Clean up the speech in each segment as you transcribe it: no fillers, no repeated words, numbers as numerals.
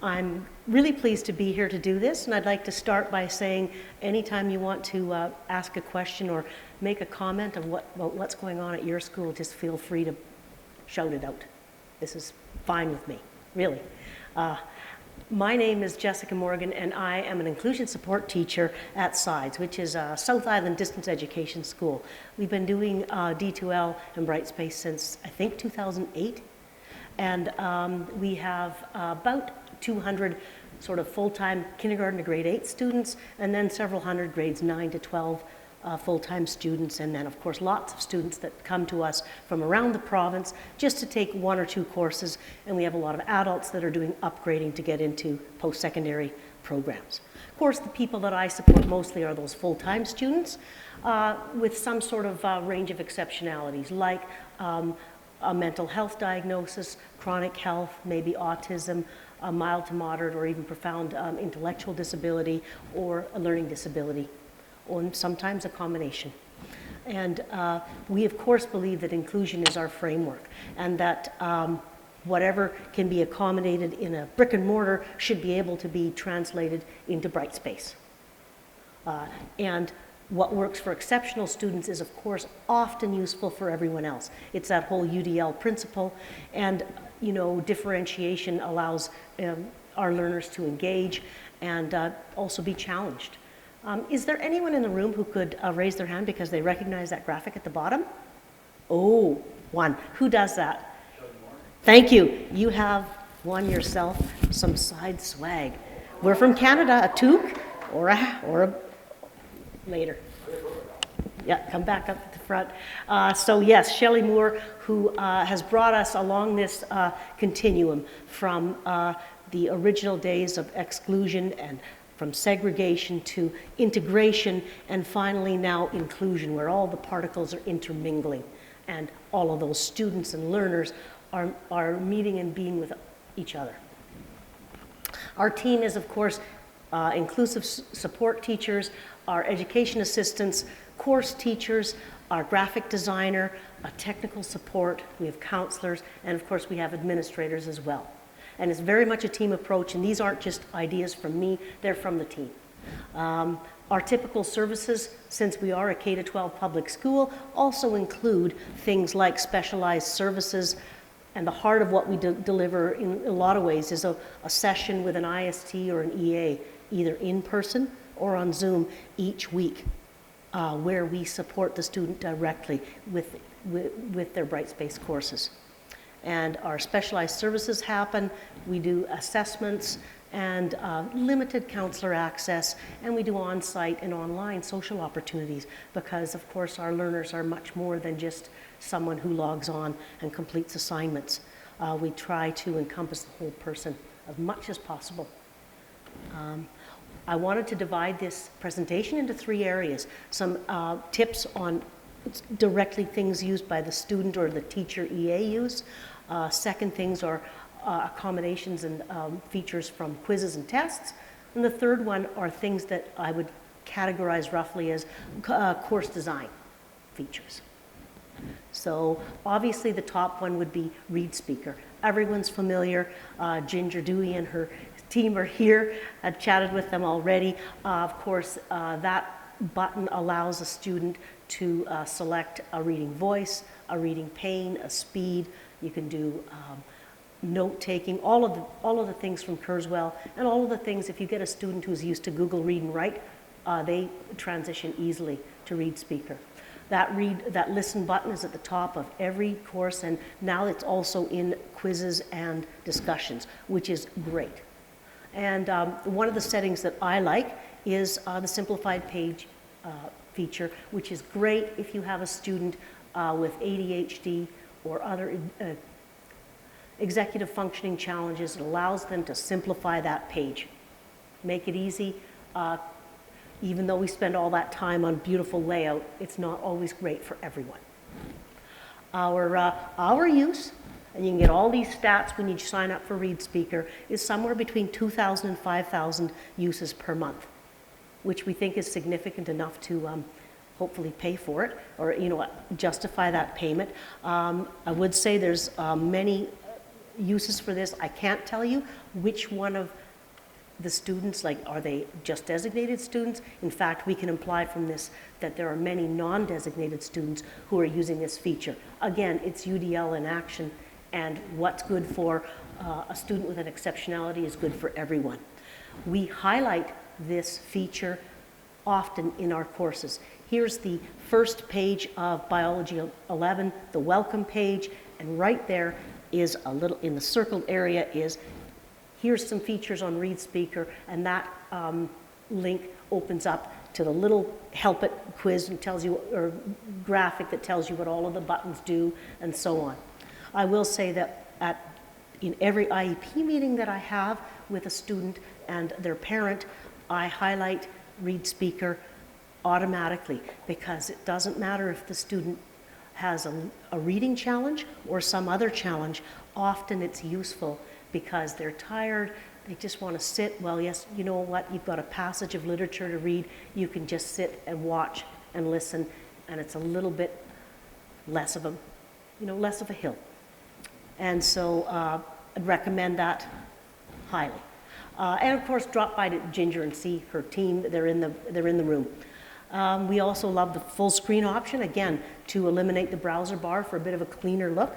I'm really pleased to be here to do this, and I'd like to start by saying anytime you want to ask a question or make a comment of what's going on at your school, just feel free to shout it out. This is fine with me, really. My name is Jessica Morgan, and I am an inclusion support teacher at SIDES, which is a South Island distance education school. We've been doing D2L and Brightspace since, I think, 2008. And we have about 200 sort of full-time kindergarten to grade 8 students, and then several hundred grades 9 to 12 full-time students, and then of course lots of students that come to us from around the province just to take 1 or 2 courses, and we have a lot of adults that are doing upgrading to get into post-secondary programs. Of course, the people that I support mostly are those full-time students with some sort of range of exceptionalities, like a mental health diagnosis, chronic health, maybe autism, a mild to moderate or even profound intellectual disability, or a learning disability, or sometimes a combination. And we of course believe that inclusion is our framework, and that whatever can be accommodated in a brick and mortar should be able to be translated into Brightspace. And what works for exceptional students is, of course, often useful for everyone else. It's that whole UDL principle, and differentiation allows our learners to engage and also be challenged. Is there anyone in the room who could raise their hand because they recognize that graphic at the bottom? Oh, one. Who does that? Thank you. You have won yourself some side swag. We're from Canada, a toque or a later. Yeah, come back up at the front. So yes, Shelley Moore, who has brought us along this continuum from the original days of exclusion and from segregation to integration, and finally now inclusion, where all the particles are intermingling and all of those students and learners are meeting and being with each other. Our team is, of course, inclusive support teachers, our education assistants, course teachers, our graphic designer, a technical support, we have counselors, and of course we have administrators as well. And it's very much a team approach, and these aren't just ideas from me, they're from the team. Our typical services, since we are a K-12 public school, also include things like specialized services, and the heart of what we deliver in a lot of ways is a session with an IST or an EA, either in person or on Zoom each week, where we support the student directly with their Brightspace courses. And our specialized services happen, we do assessments and limited counselor access, and we do on-site and online social opportunities, because of course our learners are much more than just someone who logs on and completes assignments. We try to encompass the whole person as much as possible. I wanted to divide this presentation into 3 areas. Some tips on directly things used by the student or the teacher EA use. Second things are accommodations and features from quizzes and tests. And the third one are things that I would categorize roughly as course design features. So obviously the top one would be Read Speaker. Everyone's familiar. Ginger Dewey and her team are here. I've chatted with them already. Of course, that button allows a student to select a reading voice, a reading pane, a speed. You can do note-taking, all of the things from Kurzweil, and all of the things, if you get a student who's used to Google Read and Write, they transition easily to Read Speaker. That listen button is at the top of every course, and now it's also in quizzes and discussions, which is great. And one of the settings that I like is the simplified page feature, which is great if you have a student with ADHD or other executive functioning challenges. It allows them to simplify that page, make it easy. Even though we spend all that time on beautiful layout, it's not always great for everyone. Our use, and you can get all these stats when you sign up for Read Speaker, is somewhere between 2,000 and 5,000 uses per month, which we think is significant enough to hopefully pay for it, or justify that payment. I would say there's many uses for this. I can't tell you which one of the students, like, are they just designated students? In fact, we can imply from this that there are many non-designated students who are using this feature. Again, it's UDL in action, and what's good for a student with an exceptionality is good for everyone. We highlight this feature often in our courses. Here's the first page of Biology 11, the welcome page, and right there is a little, in the circled area is, here's some features on Read Speaker, and that link opens up to the little help it quiz and tells you, or graphic that tells you what all of the buttons do, and so on. I will say that in every IEP meeting that I have with a student and their parent, I highlight Read Speaker automatically, because it doesn't matter if the student has a reading challenge or some other challenge. Often it's useful because they're tired, they just want to sit. Well, yes, you know what, you've got a passage of literature to read, you can just sit and watch and listen, and it's a little bit less of a, less of a hill. And so I'd recommend that highly. And of course, drop by to Ginger and see her team. They're in the room. We also love the full screen option, again, to eliminate the browser bar for a bit of a cleaner look.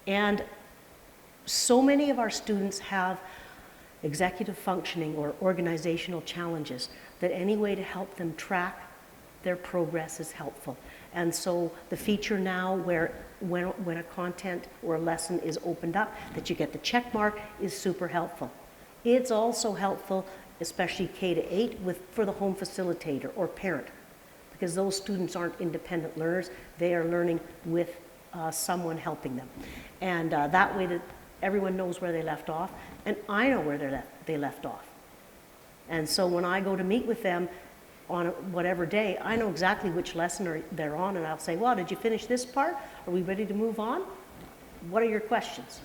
And so many of our students have executive functioning or organizational challenges that any way to help them track their progress is helpful. And so the feature now where when a content or a lesson is opened up, that you get the check mark is super helpful. It's also helpful, especially K to 8, for the home facilitator or parent, because those students aren't independent learners. They are learning with someone helping them. And that way that everyone knows where they left off, and I know where they left off. And so when I go to meet with them on whatever day, I know exactly which lesson they're on, and I'll say, well, did you finish this part? Are we ready to move on? What are your questions?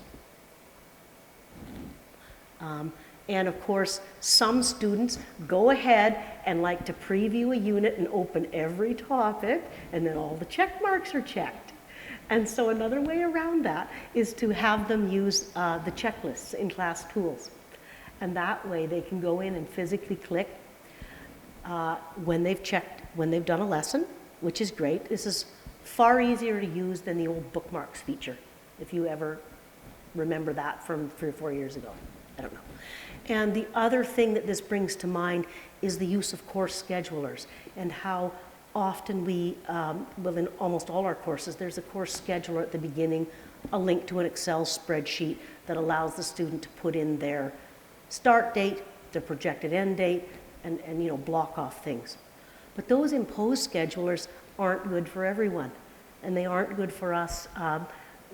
And of course, some students go ahead and like to preview a unit and open every topic, and then all the check marks are checked. And so another way around that is to have them use the checklists in class tools. And that way they can go in and physically click when they've done a lesson, which is great. This is far easier to use than the old bookmarks feature, if you ever remember that from 3 or 4 years ago. I don't know. And the other thing that this brings to mind is the use of course schedulers, and how often we, well, in almost all our courses, there's a course scheduler at the beginning, a link to an Excel spreadsheet that allows the student to put in their start date, their projected end date, and block off things. But those imposed schedulers aren't good for everyone, and they aren't good for us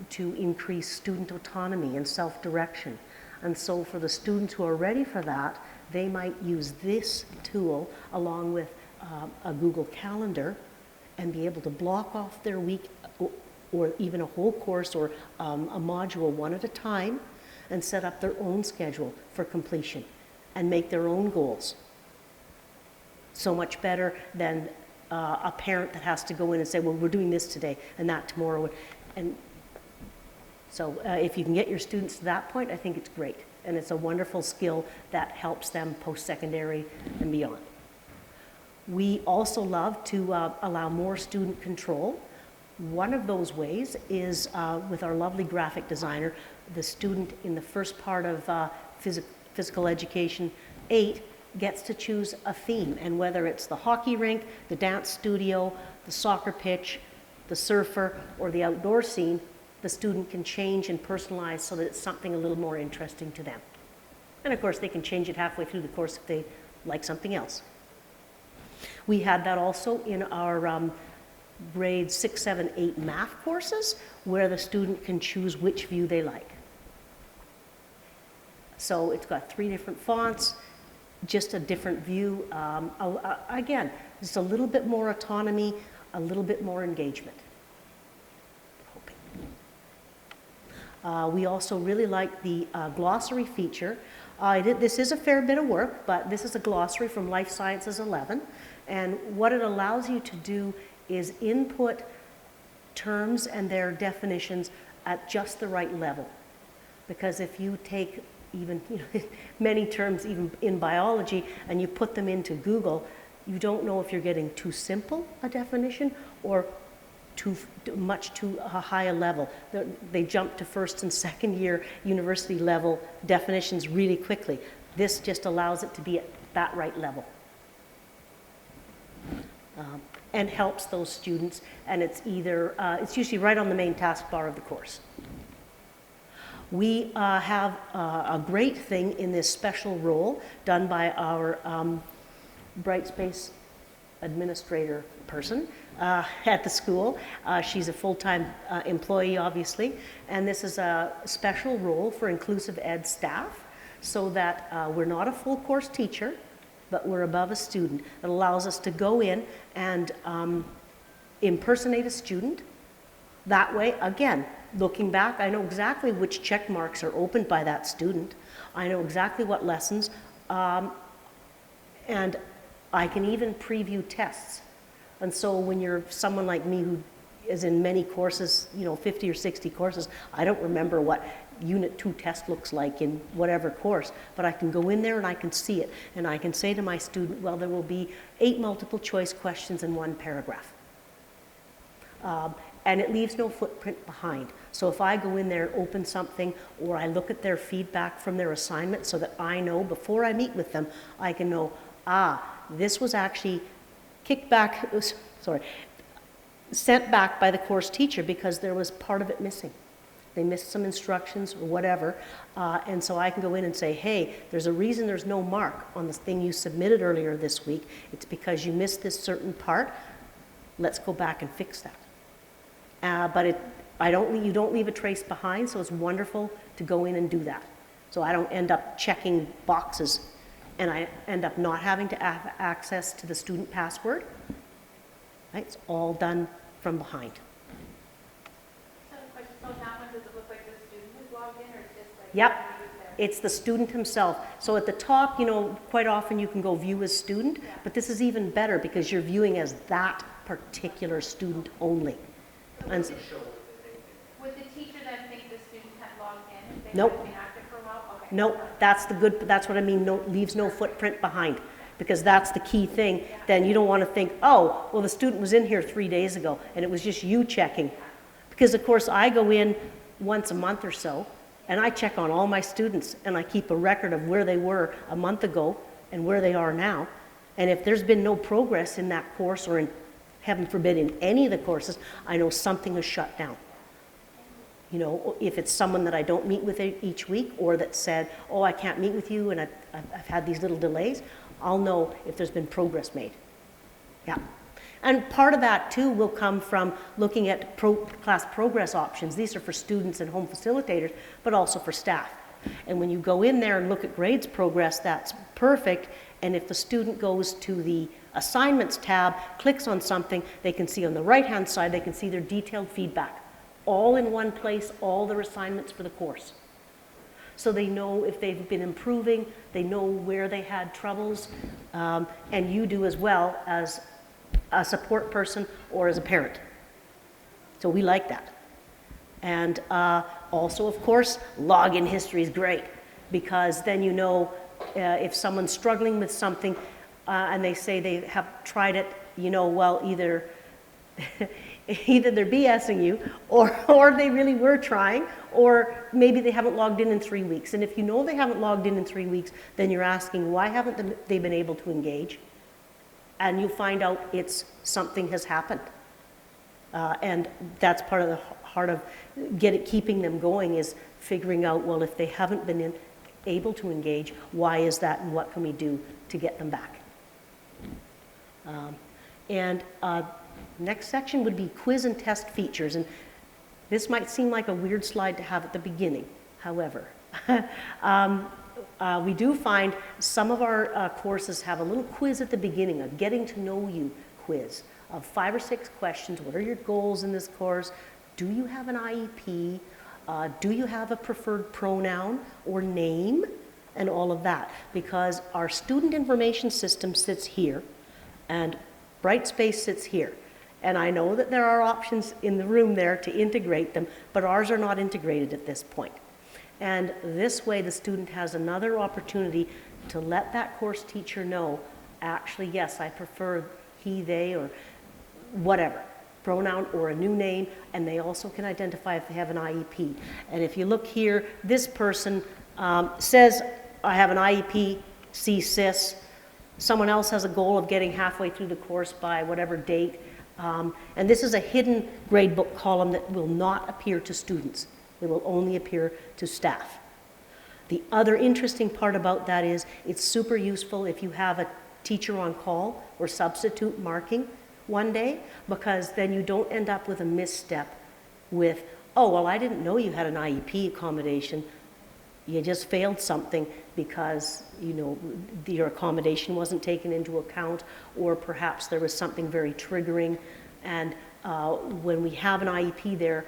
to increase student autonomy and self-direction. And so for the students who are ready for that, they might use this tool along with a Google Calendar and be able to block off their week or even a whole course or a module one at a time and set up their own schedule for completion and make their own goals. So much better than a parent that has to go in and say, well, we're doing this today and that tomorrow. And so if you can get your students to that point, I think it's great. And it's a wonderful skill that helps them post-secondary and beyond. We also love to allow more student control. One of those ways is with our lovely graphic designer. The student in the first part of physical education 8 gets to choose a theme, and whether it's the hockey rink, the dance studio, the soccer pitch, the surfer, or the outdoor scene, the student can change and personalize so that it's something a little more interesting to them. And of course, they can change it halfway through the course if they like something else. We had that also in our grades 6, 7, 8 math courses, where the student can choose which view they like. So it's got 3 different fonts, just a different view. Again, just a little bit more autonomy, a little bit more engagement. We also really like the glossary feature. This is a fair bit of work, but this is a glossary from Life Sciences 11. And what it allows you to do is input terms and their definitions at just the right level. Because if you take even many terms, even in biology, and you put them into Google, you don't know if you're getting too simple a definition or much too high a level. They jump to first and second year university level definitions really quickly. This just allows it to be at that right level. And helps those students, and it's usually right on the main taskbar of the course. We have a great thing in this special role done by our Brightspace administrator person at the school. She's a full-time employee, obviously, and this is a special role for inclusive ed staff so that we're not a full course teacher, but we're above a student. It allows us to go in and impersonate a student. That way, again, looking back, I know exactly which check marks are opened by that student. I know exactly what lessons, and I can even preview tests. And so when you're someone like me who is in many courses, 50 or 60 courses, I don't remember what Unit 2 test looks like in whatever course, but I can go in there and I can see it. And I can say to my student, well, there will be 8 multiple choice questions in 1 paragraph. And it leaves no footprint behind. So if I go in there, open something, or I look at their feedback from their assignment so that I know before I meet with them, I can know, this was actually sent back by the course teacher because there was part of it missing. They missed some instructions or whatever, and so I can go in and say, hey, there's a reason there's no mark on this thing you submitted earlier this week. It's because you missed this certain part. Let's go back and fix that. But you don't leave a trace behind, so it's wonderful to go in and do that. So I don't end up checking boxes, and I end up not having to have access to the student password. Right? It's all done from behind. So now does it look like the student is logged in, or it's just like... Yep, it's the student himself. So at the top, quite often you can go view as student, but this is even better because you're viewing as that particular student only. And so, would the teacher then think the student had logged in if they nope. had been active for a while? Okay. Nope, that's what I mean, leaves no footprint behind. Because that's the key thing. Then you don't want to think, oh, well, the student was in here 3 days ago and it was just you checking. Because of course I go in once a month or so and I check on all my students and I keep a record of where they were a month ago and where they are now. And if there's been no progress in that course or in, heaven forbid, in any of the courses, I know something is shut down. If it's someone that I don't meet with each week or that said, oh, I can't meet with you and I've had these little delays, I'll know if there's been progress made. Yeah. And part of that too will come from looking at class progress options. These are for students and home facilitators, but also for staff. And when you go in there and look at grades progress, that's perfect. And if the student goes to the assignments tab, clicks on something, they can see on the right-hand side, they can see their detailed feedback. All in one place, all their assignments for the course. So they know if they've been improving, they know where they had troubles, and you do as well as a support person or as a parent. So we like that. And also, of course, login history is great because then you know if someone's struggling with something and they say they have tried it, well, either they're BSing you or they really were trying, or maybe they haven't logged in 3 weeks. And if you know they haven't logged in 3 weeks, then you're asking, why haven't they been able to engage? And you find out something has happened. And that's part of the heart of keeping them going is figuring out, well, if they haven't been able to engage, why is that and what can we do to get them back? Next section would be quiz and test features. And this might seem like a weird slide to have at the beginning. However, we do find some of our courses have a little quiz at the beginning, a getting to know you quiz of 5 or 6 questions. What are your goals in this course? Do you have an IEP? Do you have a preferred pronoun or name? And all of that. Because our student information system sits here and Brightspace sits here. And I know that there are options in the room there to integrate them, but ours are not integrated at this point. And this way the student has another opportunity to let that course teacher know, actually, yes, I prefer he, they, or whatever pronoun or a new name, and they also can identify if they have an IEP. And if you look here, this person says, I have an IEP, CSIS. Someone else has a goal of getting halfway through the course by whatever date. And this is a hidden gradebook column that will not appear to students. It will only appear to staff. The other interesting part about that is it's super useful if you have a teacher on call or substitute marking one day, because then you don't end up with a misstep with, oh, well, I didn't know you had an IEP accommodation. You just failed something because, you know, your accommodation wasn't taken into account, or perhaps there was something very triggering. And when we have an IEP there,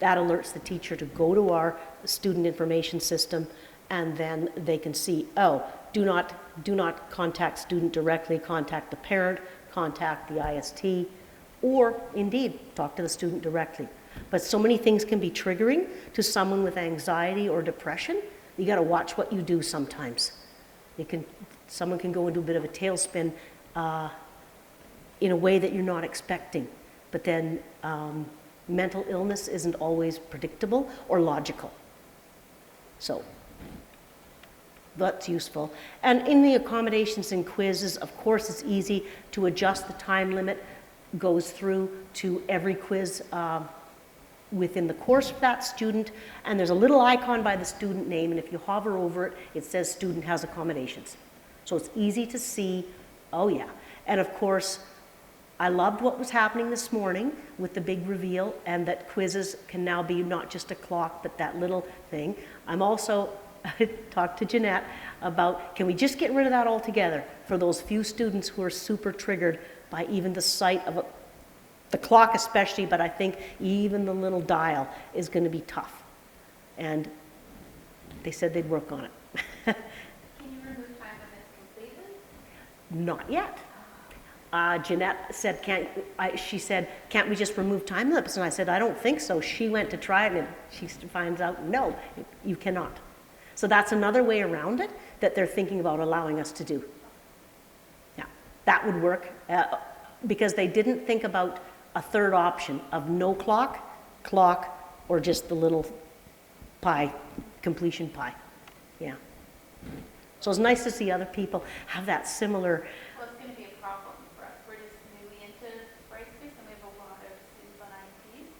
that alerts the teacher to go to our student information system, and then they can see, oh, do not contact student directly, contact the parent, contact the IST, or indeed talk to the student directly. But so many things can be triggering to someone with anxiety or depression. You got to watch what you do sometimes. Someone can go into a bit of a tailspin in a way that you're not expecting. But then mental illness isn't always predictable or logical. So that's useful. And in the accommodations and quizzes, of course, it's easy to adjust the time limit, goes through to every quiz within the course of that student, and there's a little icon by the student name, and if you hover over it, it says student has accommodations. So it's easy to see, oh yeah. And of course, I loved what was happening this morning with the big reveal, and that quizzes can now be not just a clock, but that little thing. I'm also talked to Jeanette about, can we just get rid of that altogether for those few students who are super triggered by even the sight of the clock especially, but I think even the little dial is going to be tough. And they said they'd work on it. Can you remove time limits completely? Not yet. Jeanette said, she said, can't we just remove time limits? And I said, I don't think so. She went to try it, and she finds out, no, you cannot. So that's another way around it that they're thinking about allowing us to do. Yeah, that would work because they didn't think about a third option of no clock, or just the little pie, completion pie. Yeah. So it's nice to see other people have that similar. Well, it's going to be a problem for us. We're just newly into Brightspace, and we have a lot of students on IEPs,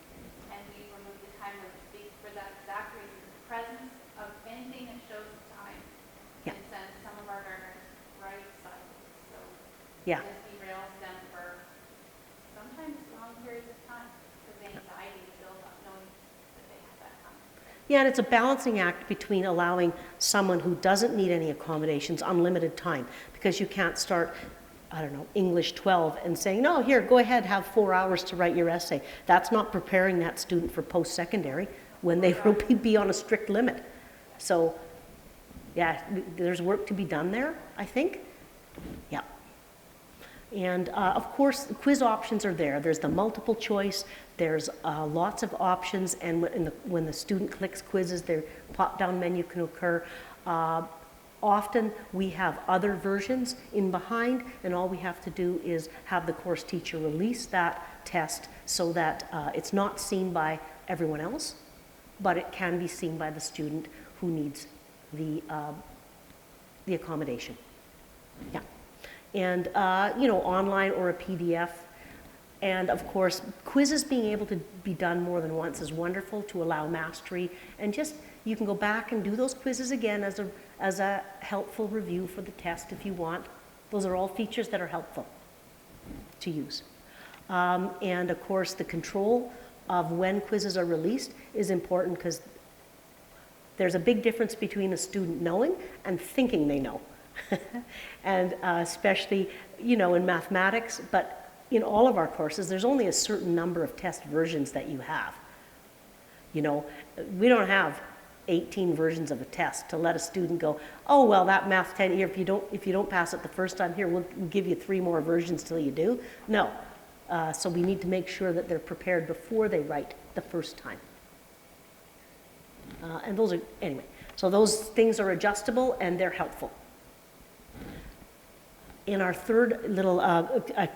and we removed the time limit for that exact reason. The presence of anything that shows time Yeah. can send some of our learners right sideways. So Yeah. this derails them for sometimes long periods of time because the anxiety builds up knowing that they have that time. Yeah, and it's a balancing act between allowing someone who doesn't need any accommodations unlimited time, because you can't start, I don't know, English 12 and saying, no, here, go ahead, have 4 hours to write your essay. That's not preparing that student for post-secondary when they will be on a strict limit. So, yeah, there's work to be done there, I think. Yeah. And of course, the quiz options are there. There's the multiple choice, there's lots of options, and when the student clicks quizzes, their pop-down menu can occur. Often we have other versions in behind, and all we have to do is have the course teacher release that test so that it's not seen by everyone else, but it can be seen by the student who needs the accommodation. Yeah. And, you know, online or a PDF. And of course, quizzes being able to be done more than once is wonderful to allow mastery. And just, you can go back and do those quizzes again as a helpful review for the test if you want. Those are all features that are helpful to use. And of course, the control of when quizzes are released is important, because there's a big difference between a student knowing and thinking they know. And especially, you know, in mathematics, but in all of our courses, there's only a certain number of test versions that you have. You know, we don't have 18 versions of a test to let a student go, oh, well, that math 10 here, if you don't pass it the first time, here, we'll give you 3 more versions till you do. No, So we need to make sure that they're prepared before they write the first time. And those are, anyway, so those things are adjustable and they're helpful. In our third little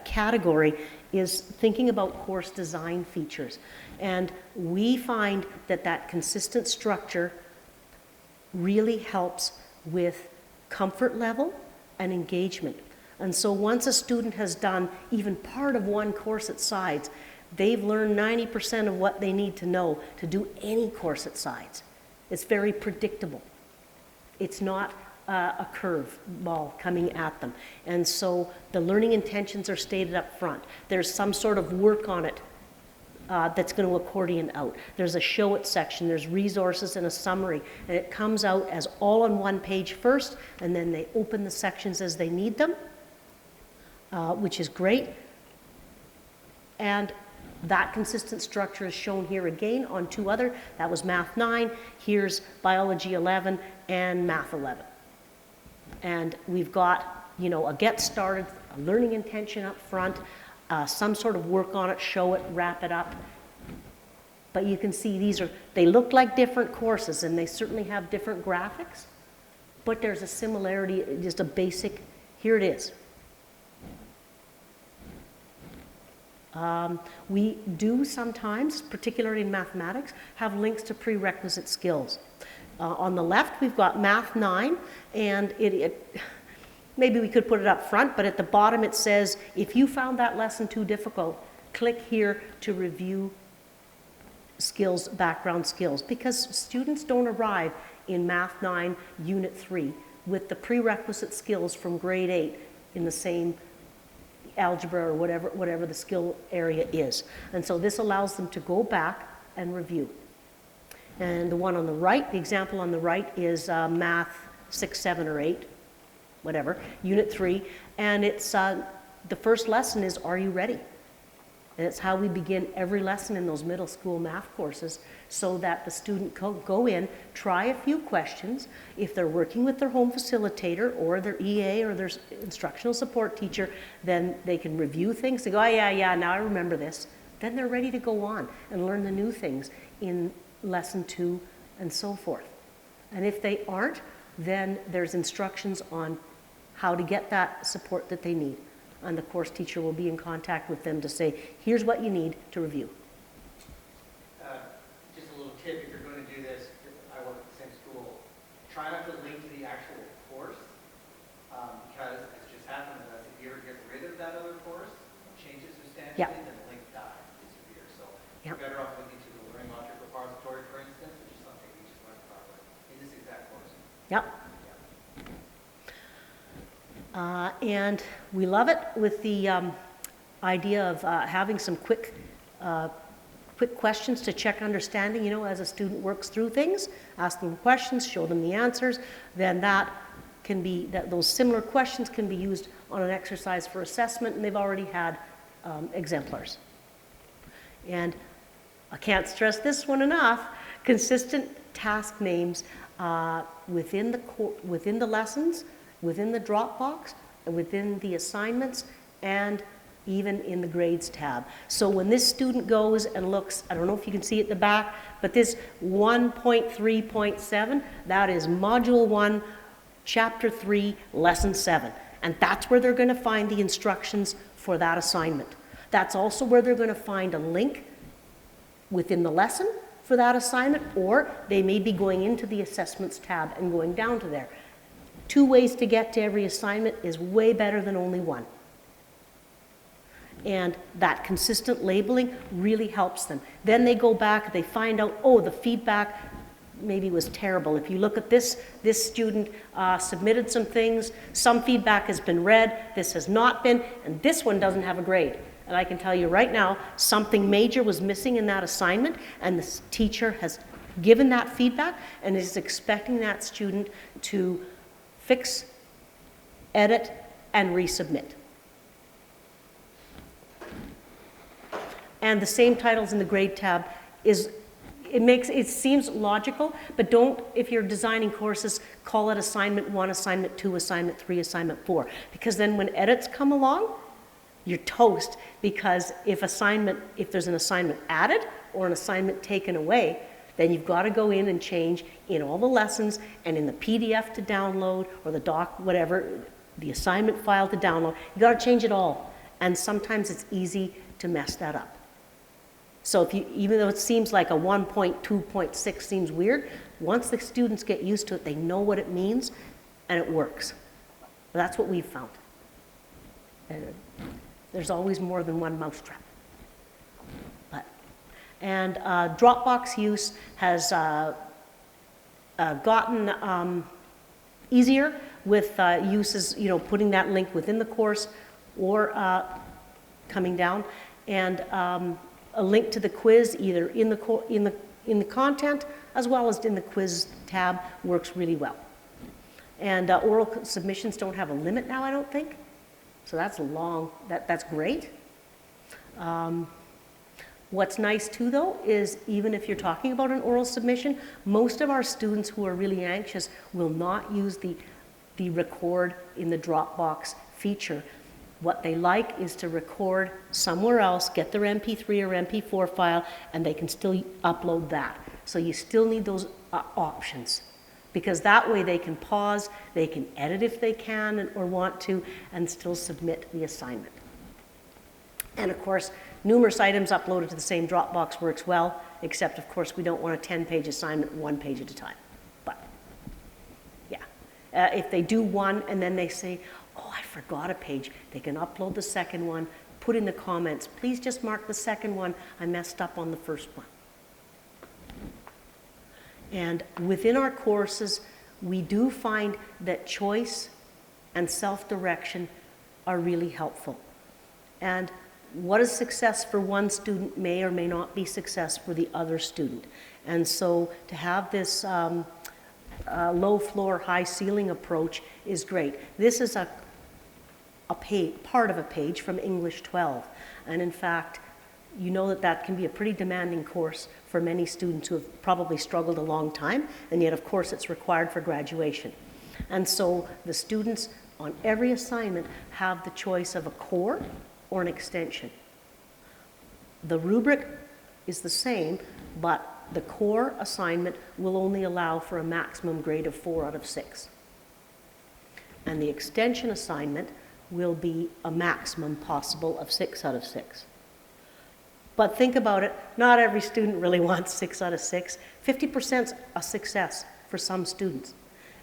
category is thinking about course design features. And we find that that consistent structure really helps with comfort level and engagement. And so once a student has done even part of one course at Sides, they've learned 90% of what they need to know to do any course at Sides. It's very predictable. It's not a curve ball coming at them. And so the learning intentions are stated up front. There's some sort of work on it that's going to accordion out. There's a show it section, there's resources and a summary, and it comes out as all on one page first, and then they open the sections as they need them, which is great. And that consistent structure is shown here again on two other. That was Math 9, here's Biology 11, and Math 11. And we've got, you know, a get started, a learning intention up front, some sort of work on it, show it, wrap it up. But you can see they look like different courses and they certainly have different graphics, but there's a similarity, just a basic, here it is. We do sometimes, particularly in mathematics, have links to prerequisite skills. On the left, we've got Math 9, and maybe we could put it up front, but at the bottom it says, if you found that lesson too difficult, click here to review skills, background skills, because students don't arrive in Math 9, Unit 3, with the prerequisite skills from grade 8 in the same algebra or whatever the skill area is. And so this allows them to go back and review. And the one on the right, the example on the right is Math 6, 7, or 8, whatever, Unit 3. And it's the first lesson is, are you ready? And it's how we begin every lesson in those middle school math courses, so that the student go in, try a few questions. If they're working with their home facilitator or their EA or their instructional support teacher, then they can review things. They go, oh, yeah, now I remember this. Then they're ready to go on and learn the new things in lesson 2 and so forth. And if they aren't, then there's instructions on how to get that support that they need. And the course teacher will be in contact with them to say, here's what you need to review. Just a little tip, if you're going to do this, I work at the same school, try not to link to the actual course, because it's just happened to us. If you ever get rid of that other course, changes substantially, then the link disappears. So you're better off linking to the learning object repository, for instance, which is something we just learned about in this exact course. Yep. And we love it with the idea of having some quick questions to check understanding. You know, as a student works through things, ask them questions, show them the answers, then those similar questions can be used on an exercise for assessment, and they've already had exemplars. And I can't stress this one enough, consistent task names within the lessons, within the Dropbox, and within the assignments, and even in the grades tab. So when this student goes and looks, I don't know if you can see it in the back, but this 1.3.7, that is Module 1, Chapter 3, Lesson 7. And that's where they're going to find the instructions for that assignment. That's also where they're going to find a link within the lesson for that assignment, or they may be going into the assessments tab and going down to there. 2 ways to get to every assignment is way better than only one. And that consistent labeling really helps them. Then they go back, they find out, oh, the feedback maybe was terrible. If you look at this student submitted some things, some feedback has been read, this has not been, and this one doesn't have a grade. And I can tell you right now, something major was missing in that assignment, and the teacher has given that feedback and is expecting that student to fix, edit, and resubmit. And the same titles in the grade tab it seems logical, but don't, if you're designing courses, call it assignment 1, assignment 2, assignment 3, assignment 4, because then when edits come along, you're toast, because if there's an assignment added or an assignment taken away, then you've got to go in and change in all the lessons and in the PDF to download or the doc, whatever, the assignment file to download. You've got to change it all. And sometimes it's easy to mess that up. So if you, even though it seems like a 1.2.6 seems weird, once the students get used to it, they know what it means and it works. That's what we've found. And there's always more than one mousetrap. And Dropbox use has gotten easier with uses, putting that link within the course or coming down, and a link to the quiz either in the content as well as in the quiz tab works really well. And oral submissions don't have a limit now, I don't think. So that's that's great. What's nice too, though, is even if you're talking about an oral submission, most of our students who are really anxious will not use the record in the Dropbox feature. What they like is to record somewhere else, get their MP3 or MP4 file, and they can still upload that. So you still need those options, because that way they can pause, they can edit if they can or want to, and still submit the assignment. And of course, numerous items uploaded to the same Dropbox works well, except of course we don't want a 10-page assignment 1 page at a time. But yeah, if they do one and then they say, oh, I forgot a page, they can upload the second one, put in the comments, please just mark the second one, I messed up on the first one. And within our courses, we do find that choice and self-direction are really helpful. And what is success for one student may or may not be success for the other student. And so to have this low floor, high ceiling approach is great. This is a part of a page from English 12. And in fact, you know that can be a pretty demanding course for many students who have probably struggled a long time, and yet of course it's required for graduation. And so the students on every assignment have the choice of a core or an extension. The rubric is the same, but the core assignment will only allow for a maximum grade of 4 out of 6. And the extension assignment will be a maximum possible of 6 out of 6. But think about it, not every student really wants 6 out of 6. 50%'s a success for some students.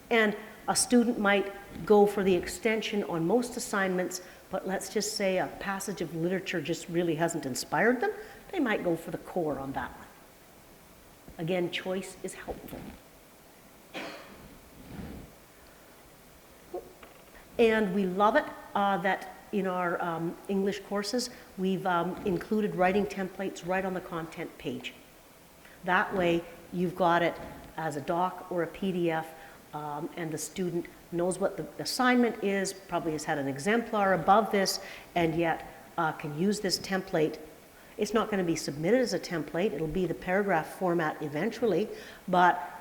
And a student might go for the extension on most assignments, but let's just say a passage of literature just really hasn't inspired them, they might go for the core on that one. Again, choice is helpful. And we love it that in our English courses, we've included writing templates right on the content page. That way, you've got it as a doc or a PDF, and the student knows what the assignment is, probably has had an exemplar above this, and yet can use this template. It's not going to be submitted as a template, it'll be the paragraph format eventually, but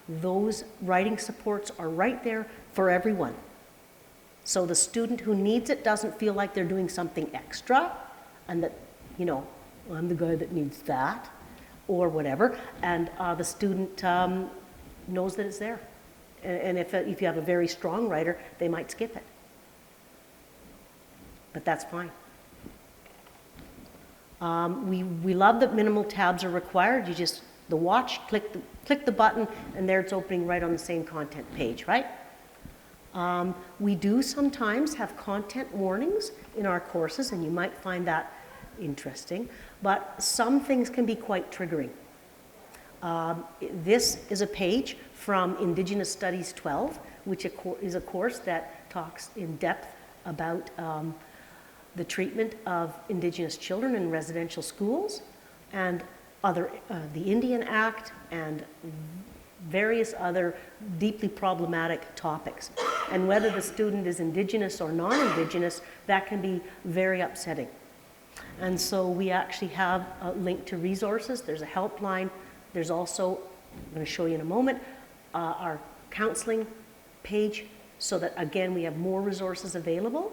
those writing supports are right there for everyone. So the student who needs it doesn't feel like they're doing something extra, and that, I'm the guy that needs that, or whatever, and the student knows that it's there. And if you have a very strong writer, they might skip it. But that's fine. We love that minimal tabs are required. You just, the watch, click the button, and there it's opening right on the same content page, right? We do sometimes have content warnings in our courses, and you might find that interesting, but some things can be quite triggering. This is a page from Indigenous Studies 12, which is a course that talks in depth about the treatment of Indigenous children in residential schools and the Indian Act and various other deeply problematic topics. And whether the student is Indigenous or non-Indigenous, that can be very upsetting. And so we actually have a link to resources. There's a helpline. There's also, I'm going to show you in a moment, our counseling page, so that again we have more resources available.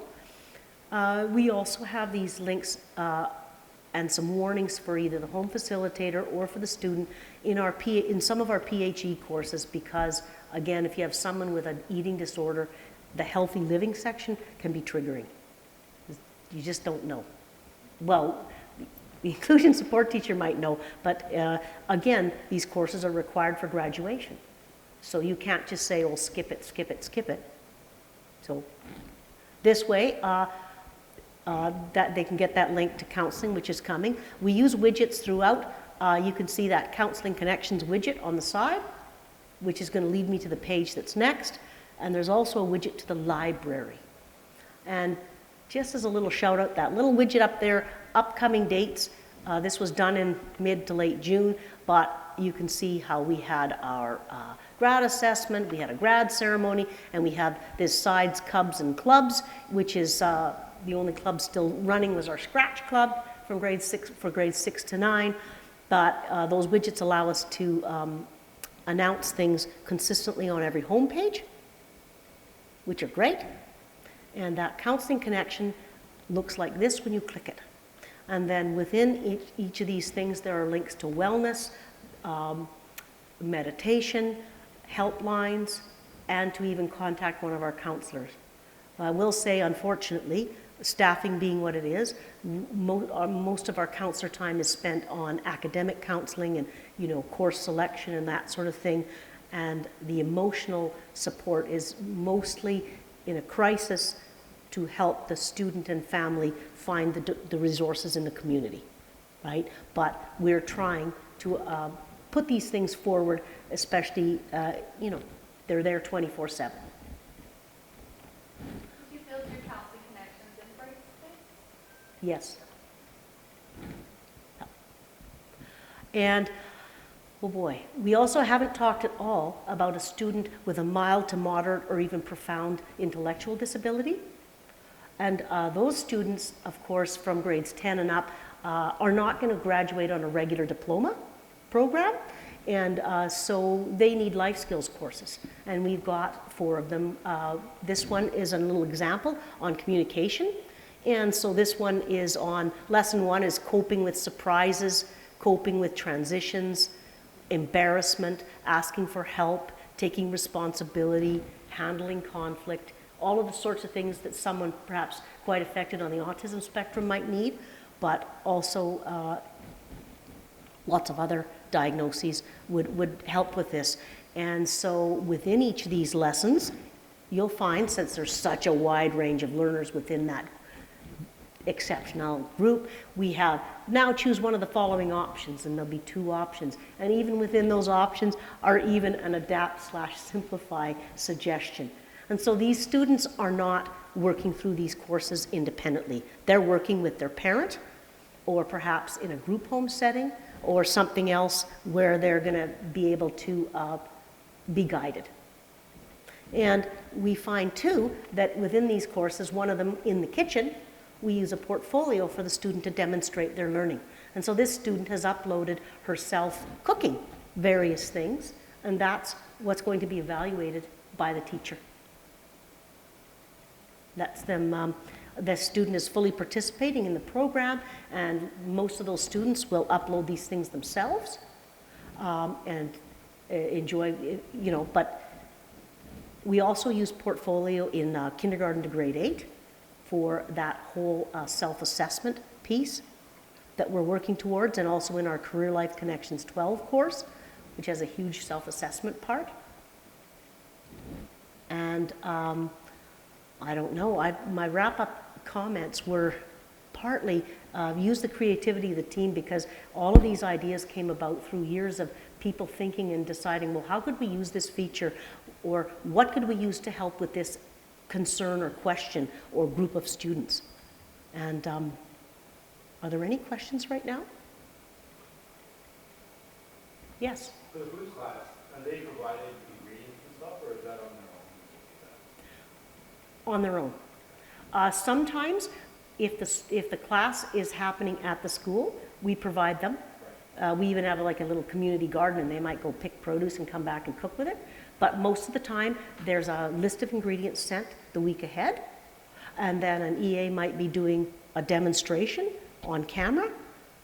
We also have these links and some warnings for either the home facilitator or for the student in some of our PHE courses, because again, if you have someone with an eating disorder, the healthy living section can be triggering. You just don't know. Well, the inclusion support teacher might know, but again, these courses are required for graduation. So you can't just say, oh, skip it, skip it, skip it. So this way, that they can get that link to counseling, which is coming. We use widgets throughout. You can see that Counseling Connections widget on the side, which is going to lead me to the page that's next. And there's also a widget to the library. And just as a little shout out, that little widget up there, upcoming dates. This was done in mid to late June, but you can see how we had our grad assessment, we had a grad ceremony, and we have this sides, cubs, and clubs, which is the only club still running was our Scratch Club from grade 6 to 9. But those widgets allow us to announce things consistently on every homepage, which are great. And that counseling connection looks like this when you click it. And then within each of these things, there are links to wellness, meditation, helplines, and to even contact one of our counselors. I will say, unfortunately, staffing being what it is, most of our counselor time is spent on academic counseling and, you know, course selection and that sort of thing. And the emotional support is mostly in a crisis to help the student and family find the resources in the community, right? But we're trying to put these things forward, especially, you know, they're there 24/7. Did you build your counseling connections in Brightspace? Yes. And, oh boy, we also haven't talked at all about a student with a mild to moderate or even profound intellectual disability. And those students, of course, from grades 10 and up, are not going to graduate on a regular diploma program. And so they need life skills courses. And we've got 4 of them. This one is a little example on communication. And so this one is on, lesson 1 is coping with surprises, coping with transitions, embarrassment, asking for help, taking responsibility, handling conflict, all of the sorts of things that someone perhaps quite affected on the autism spectrum might need, but also lots of other diagnoses would help with this. And so within each of these lessons, you'll find, since there's such a wide range of learners within that exceptional group, we have now choose one of the following options, and there'll be 2 options. And even within those options are even an adapt/simplify suggestion. And so these students are not working through these courses independently. They're working with their parent, or perhaps in a group home setting, or something else where they're going to be able to be guided. And we find too that within these courses, one of them in the kitchen, we use a portfolio for the student to demonstrate their learning. And so this student has uploaded herself cooking various things, and that's what's going to be evaluated by the teacher. That's them, the student is fully participating in the program, and most of those students will upload these things themselves and enjoy, you know, but we also use portfolio in kindergarten to grade 8 for that whole self-assessment piece that we're working towards, and also in our Career Life Connections 12 course, which has a huge self-assessment part. And I don't know, my wrap-up comments were partly use the creativity of the team, because all of these ideas came about through years of people thinking and deciding, well, how could we use this feature, or what could we use to help with this concern or question or group of students. And are there any questions right now? Yes? For the blues class, are they provided ingredients and stuff, or is that on their own? On their own. Sometimes, if the class is happening at the school, we provide them. We even have like a little community garden, and they might go pick produce and come back and cook with it. But most of the time, there's a list of ingredients sent the week ahead. And then an EA might be doing a demonstration on camera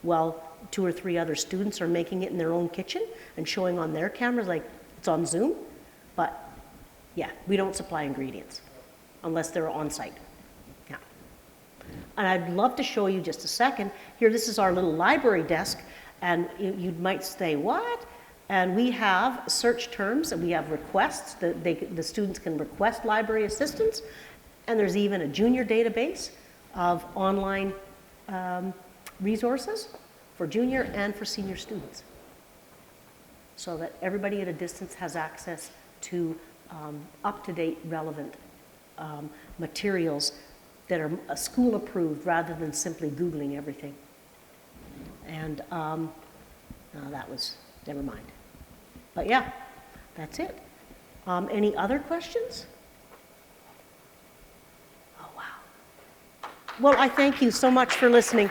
while 2 or 3 other students are making it in their own kitchen and showing on their cameras like it's on Zoom. But yeah, we don't supply ingredients unless they're on site. Yeah. And I'd love to show you just a second. Here, this is our little library desk, and you might say, what? And we have search terms, and we have requests that the students can request library assistance, and there's even a junior database of online resources for junior and for senior students, so that everybody at a distance has access to up-to-date, relevant materials that are school approved rather than simply Googling everything. And no, that was, never mind. But yeah, that's it. Any other questions? Oh, wow. Well, I thank you so much for listening.